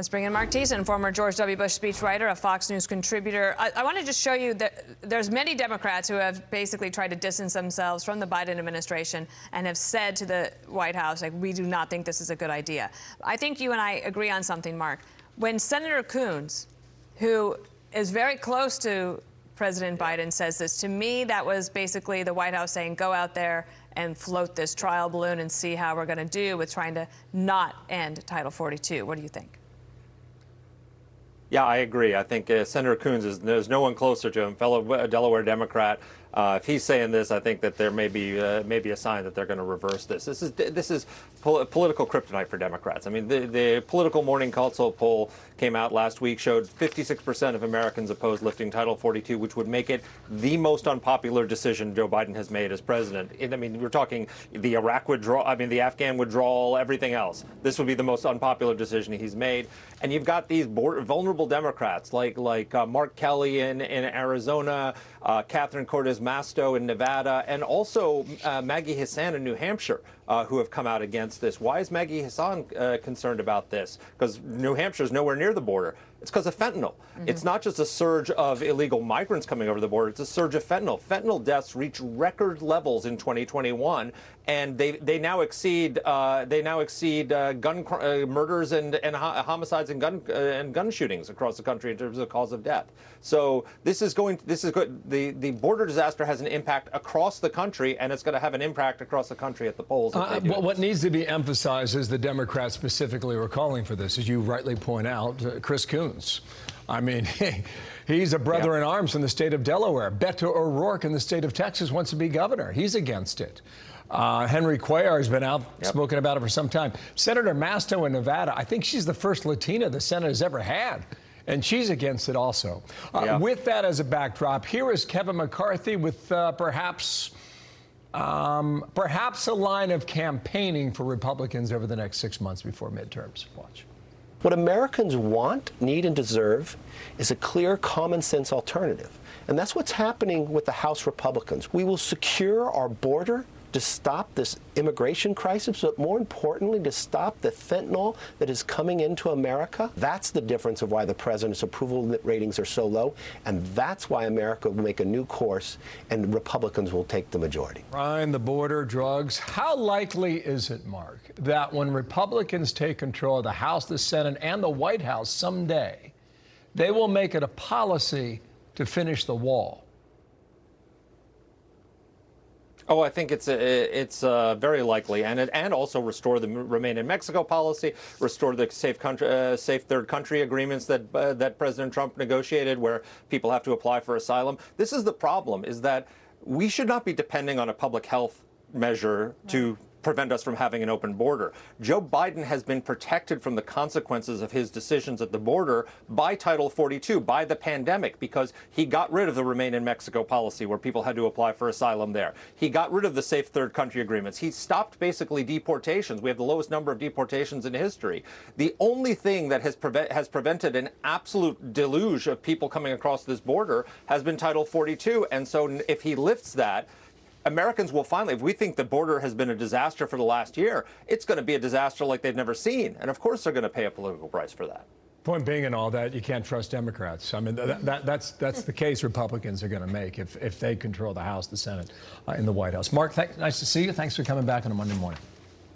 Let's bring in Marc Theissen, former George W. Bush speechwriter, a Fox News contributor. I want to just show you that there's many Democrats who have basically tried to distance themselves from the Biden administration and have said to the White House, like, we do not think this is a good idea. I think you and I agree on something, Mark. When Senator Coons, who is very close to President Biden, says this, to me, that was basically the White House saying, go out there and float this trial balloon and see how we're going to do with trying to not end Title 42. What do you think? Yeah, I agree. I think Senator Coons there's no one closer to him, fellow Delaware Democrat. If he's saying this, I think that there may be a sign that they're going to reverse this. This is political kryptonite for Democrats. I mean, the Political Morning Consult poll came out last week, showed 56% of Americans oppose lifting Title 42, which would make it the most unpopular decision Joe Biden has made as president. I mean, we're talking the Iraq withdrawal, I mean, the Afghan withdrawal, everything else. This would be the most unpopular decision he's made. And you've got these vulnerable Democrats like Mark Kelly in Arizona, Catherine Cortez Masto in Nevada, and also Maggie Hassan in New Hampshire, who have come out against this. Why is Maggie Hassan concerned about this? Because New Hampshire is nowhere near the border. It's because of fentanyl. It's not just a surge of illegal migrants coming over the border. It's a surge of fentanyl. Fentanyl deaths reach record levels in 2021, and they now exceed gun murders and homicides and gun shootings across the country in terms of the cause of death. So this is good. The border disaster has an impact across the country, and it's going to have an impact across the country at the polls. What needs to be emphasized is the Democrats specifically were calling for this, as you rightly point out, Chris Coons. I mean, he's a brother in arms in the state of Delaware. Beto O'Rourke in the state of Texas wants to be governor. He's against it. Henry Cuellar has been outspoken about it for some time. Senator Masto in Nevada, I think she's the first Latina the Senate has ever had, and she's against it also. With that as a backdrop, here is Kevin McCarthy with perhaps a line of campaigning for Republicans over the next 6 months before midterms. Watch. What Americans want, need, and deserve is a clear, common-sense alternative. And that's what's happening with the House Republicans. We will secure our border to stop this immigration crisis, but more importantly, to stop the fentanyl that is coming into America. That's the difference of why the president's approval ratings are so low, and that's why America will make a new course and Republicans will take the majority. Crime, the border, drugs. How likely is it, Mark, that when Republicans take control of the House, the Senate, and the White House someday, they will make it a policy to finish the wall? Oh, I think it's very likely, and also restore the Remain in Mexico policy, restore the safe third country agreements that President Trump negotiated, where people have to apply for asylum. This is the problem: is that we should not be depending on a public health measure to prevent us from having an open border. Joe Biden has been protected from the consequences of his decisions at the border by Title 42, by the pandemic, because he got rid of the Remain in Mexico policy where people had to apply for asylum there. He got rid of the safe third country agreements. He stopped basically deportations. We have the lowest number of deportations in history. The only thing that has prevented an absolute deluge of people coming across this border has been Title 42. And so if he lifts that, Americans will finally, if we think the border has been a disaster for the last year, it's going to be a disaster like they've never seen. And of course they're going to pay a political price for that. Point being in all that, you can't trust Democrats. I mean, that's the case Republicans are going to make if they control the House, the Senate, and the White House. Mark, nice to see you. Thanks for coming back on a Monday morning.